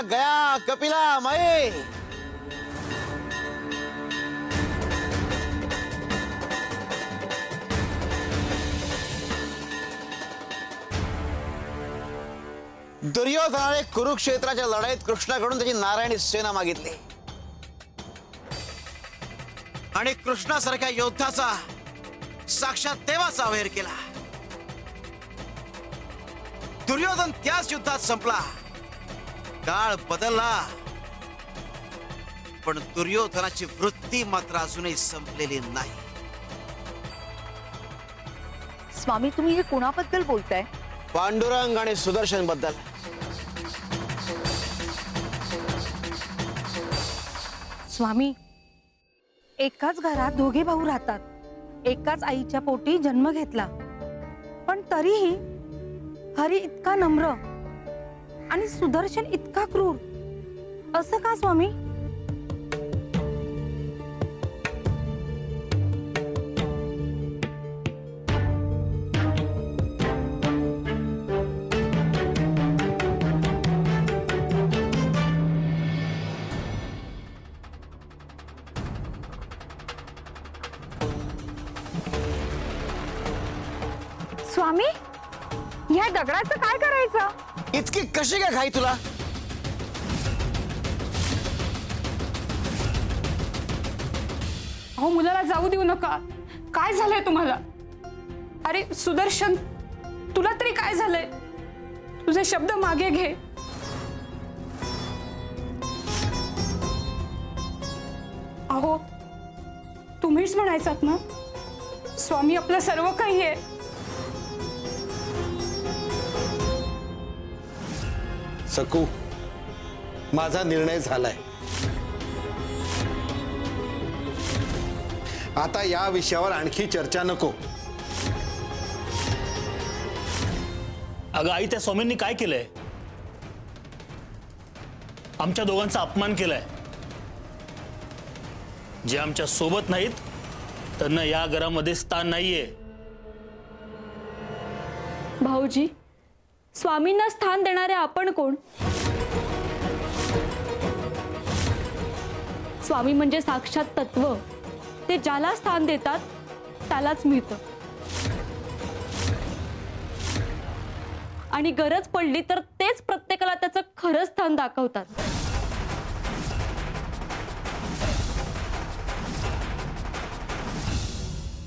गया कपिला मई। दुर्योधनाने कुरुक्षेत्राच्या लढाईत कृष्णाकडून त्याची नारायणी सेना मागितली आणि कृष्णासारख्या योद्धाचा साक्षात देवाचा अवहेर केला। दुर्योधन त्याच युद्धात संपला। काळ बदलला पण दुर्योधनाची वृत्ती मात्र अजूनही संपलेली नाही। स्वामी तुम्ही हे कोणाबद्दल बोलताय? पांडुरंग आणि सुदर्शन बद्दल। स्वामी एकाच घरात दोघे भाऊ राहतात, एकाच आईच्या पोटी जन्म घेतला, पण तरीही हरी इतका नम्र आणि सुदर्शन इतका क्रूर, असं का स्वामी? स्वामी या दगडाचं काय करायचं? इतकी कशी काय घाई तुला? अहो मुलाला जाऊ देऊ नका। काय झालंय तुम्हाला? अरे सुदर्शन तुला तरी काय झालंय? तुझे शब्द मागे घे। अहो तुम्हीच म्हणायचात ना स्वामी आपलं सर्व काही आहे। सकू माझा निर्णय झालाय। आता या विषयावर आणखी चर्चा नको। अगं आई त्या स्वामींनी काय केलंय? आमच्या दोघांचा अपमान केलाय। जे आमच्या सोबत नाहीत त्यांना या घरामध्ये स्थान नाहीये। भाऊजी स्वामींना स्थान देणारे आपण कोण? स्वामी म्हणजे साक्षात तत्व, ते ज्याला स्थान देतात त्यालाच मिळतं आणि गरज पडली तर तेच प्रत्येकाला त्याचं खरं स्थान दाखवतात।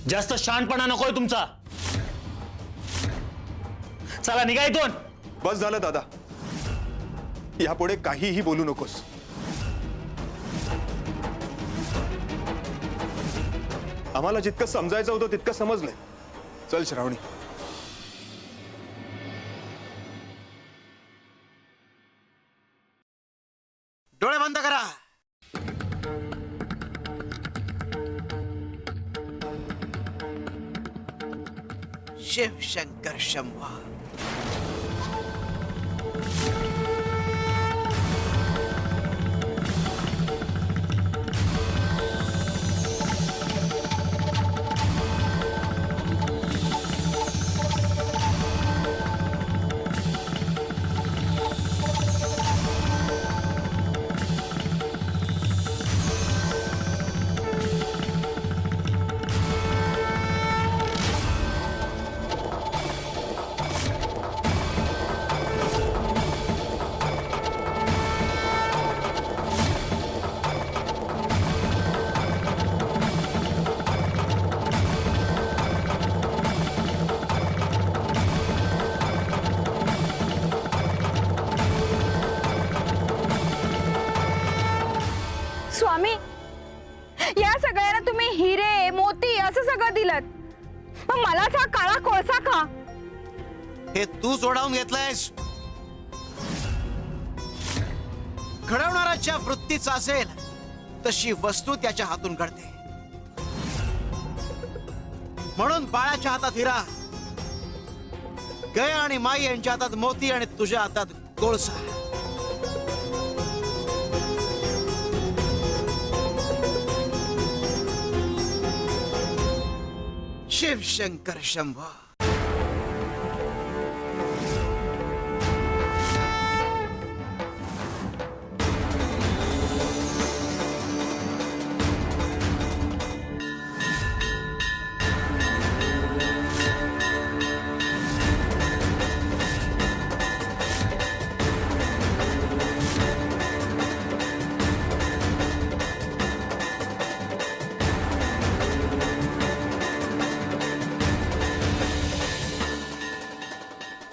जास्त शहाणपणा नकोय तुमचा। चला निघा इथून। बस झालं दादा, यापुढे काहीही बोलू नकोस। आम्हाला जितकं समजायचं होतं तितकं समजलंय। चल श्रावणी। डोळे बंद करा। शिव शंकर शंभो। स्वामी या सगळ्यांना तुम्ही हिरे मोती असं सगळं दिलत, पण मलाच हा काळा कोळसा का? हे तू सोडावून घेतलंयस। घडवणाऱ्याच्या वृत्तीचा असेल तशी वस्तू त्याच्या हातून घडते। म्हणून बाळाच्या हातात हिरा, गया आणि माई यांच्या हातात मोती आणि तुझ्या हातात कोळसा। शिव शंकर शंभो।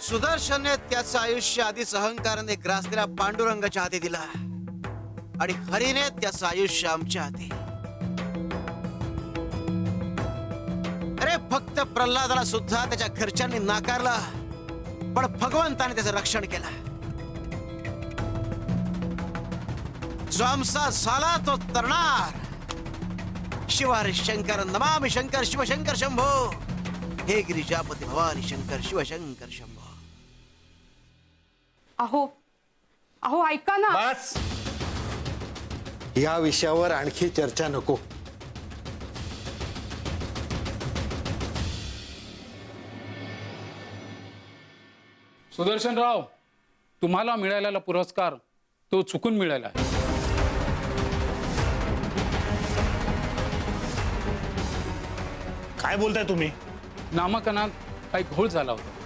सुदर्शनने त्याचं आयुष्य आधीच अहंकाराने ग्रासलेल्या पांडुरंगाच्या हाती दिला आणि हरीने त्याचं आयुष्य आमच्या हाती. अरे फक्त प्रल्हादाला सुद्धा त्याच्या घरच्यांनी नाकारलं, पण भगवंताने त्याचं रक्षण केलं. जो आमचा झाला तो तरणार. शिव हरी शंकर नमामि शंकर शिव शंकर शंभो. हे गिरिजापती भवानी शंकर शिव शंकर शंभो. अहो अहो ऐका ना. बस या विषयावर आणखी चर्चा नको. सुदर्शनराव, तुम्हाला मिळालेला पुरस्कार तो चुकून मिळाला आहे. काय बोलताय तुम्ही? नामांकनात काही घोळ झाला होता.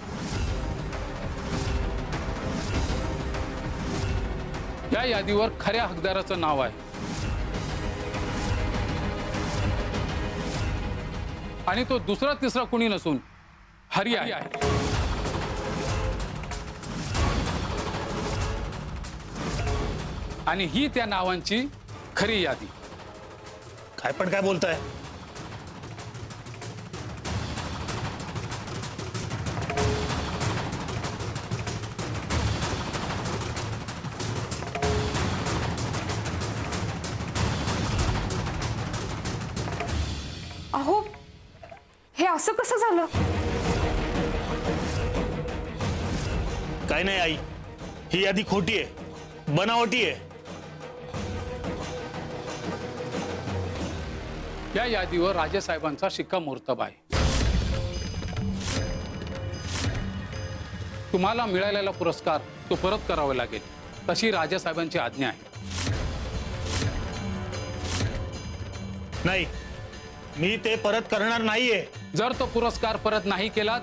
या यादीवर खऱ्या हकदाराचं नाव आहे आणि तो दुसरा तिसरा कुणी नसून हरी आहे. आणि ही त्या नावांची खरी यादी. काय पण काय बोलताय? अहो हे असं कसं झालं? काय नाही आई, ही यादी खोटी आहे, बनावटी आहे. या यादीवर राजेसाहेबांचा शिक्कामोर्तब आहे. तुम्हाला मिळालेला पुरस्कार तो परत करावा लागेल, तशी राजेसाहेबांची आज्ञा आहे. नाही, मी ते परत करणार नाहीये. जर तो पुरस्कार परत नाही केलात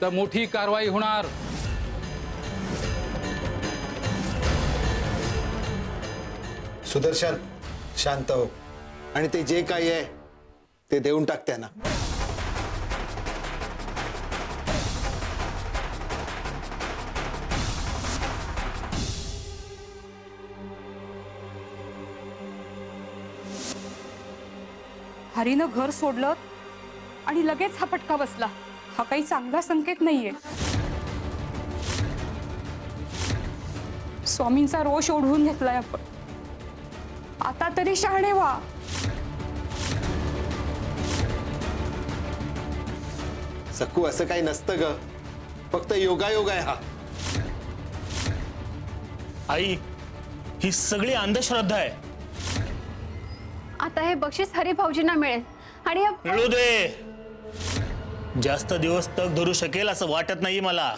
तर मोठी कारवाई होणार. सुदर्शन, शांत हो आणि ते जे काही आहे ते देऊन टाक त्यांना. हरीनं घर सोडलं आणि लगेच हा फटका बसला. हा काही चांगला संकेत नाहीये. स्वामींचा रोष ओढवून घेतलाय आपण. आता तरी शहाणे व्हा. सकू, असं काही नसतं ग, फक्त योगायोग आहे हा. आई, ही सगळी अंधश्रद्धा आहे. आता हे बक्षीस हरी भाऊजींना मिळेल आणि मिळू दे. जास्त दिवस तग धरू शकेल असं वाटत नाही मला.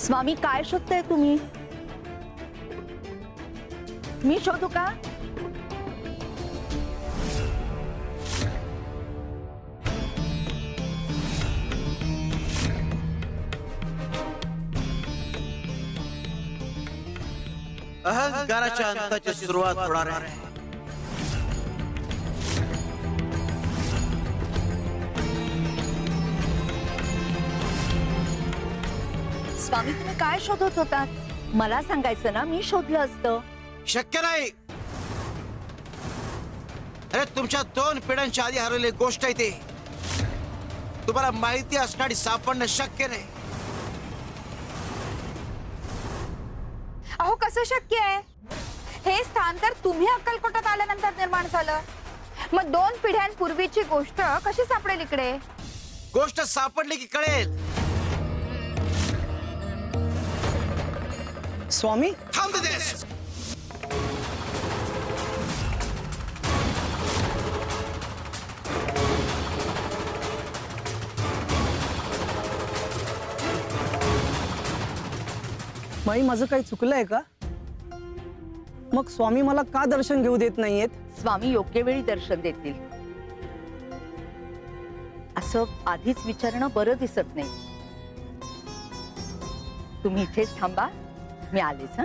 स्वामी, काय शोधताय तुम्ही? मी शोधू का? अहंकाराच्या अंताची सुरुवात होणार आहे. स्वामी, तुम्ही काय शोधत होता? मला सांगायचं ना, मी शोधलं असतं. शक्य नाही. अरे तुमच्या 2 पिढ्यांच्या आधी हरवलेली गोष्ट आहे ती. तुम्हाला माहिती असणारी सापडणं शक्य नाही. अहो कसं शक्य आहे? हे स्थान तर तुम्ही अक्कलकोटात आल्यानंतर निर्माण झालं. मग 2 पिढ्यांपूर्वीची गोष्ट कशी सापडेल इकडे? गोष्ट सापडली की कळेल. स्वामी, थांब देस. माई, माझं काही चुकलंय का? मग स्वामी मला का दर्शन घेऊ देत नाहीयेत? स्वामी योग्य वेळी दर्शन देतील. असं आधीच विचारणं बरं दिसत नाही. तुम्ही इथेच थांबा, मी आलेच. हं.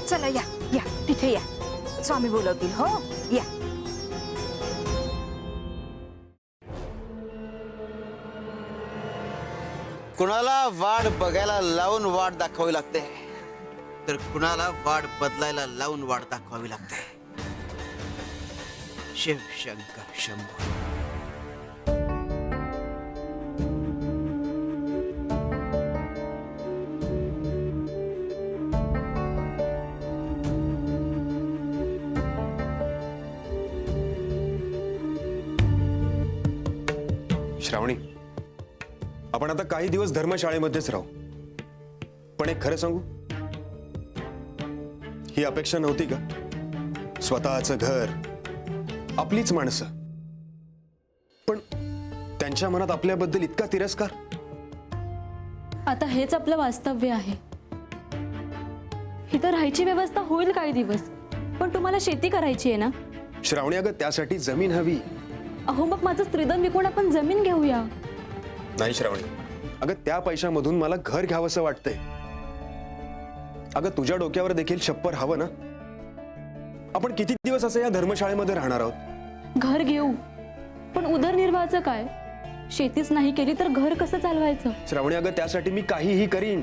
चला या या तिथे या, स्वामी बोलवतील. हो या. कुणाला वाट बघायला लावून वाट दाखवावी लागते, तर कुणाला वाट बदलायला लावून वाट दाखवावी लागते. शिव शंकर शंभो. श्रावणी, आपण आता काही दिवस धर्मशाळेमध्येच राहू. पण एक खरं सांगू, ही अपेक्षा नव्हती का? स्वतःचं घर, आपलीच माणसं, पण त्यांच्या मनात आपल्याबद्दल इतका तिरस्कार. आता हेच आपलं वास्तव्य आहे. इथं राहायची व्यवस्था होईल काही दिवस, पण तुम्हाला शेती करायची आहे ना? श्रावणी, अगं त्यासाठी जमीन हवी. अहो, मग माझं स्त्रीधन विकून आपण जमीन घेऊया. नाही श्रावणी, अगं त्या पैशामधून मला घर घ्यावंसं वाटतंय. अगं तुझ्या डोक्यावर देखील छप्पर हवं ना. आपण किती दिवस असं या धर्मशाळेमध्ये राहणार आहोत? घर घेऊ, पण उदरनिर्वाहाचं काय? शेतीच नाही केली तर घर कसं चालवायचं? श्रावणी, अगं त्यासाठी मी काहीही करीन.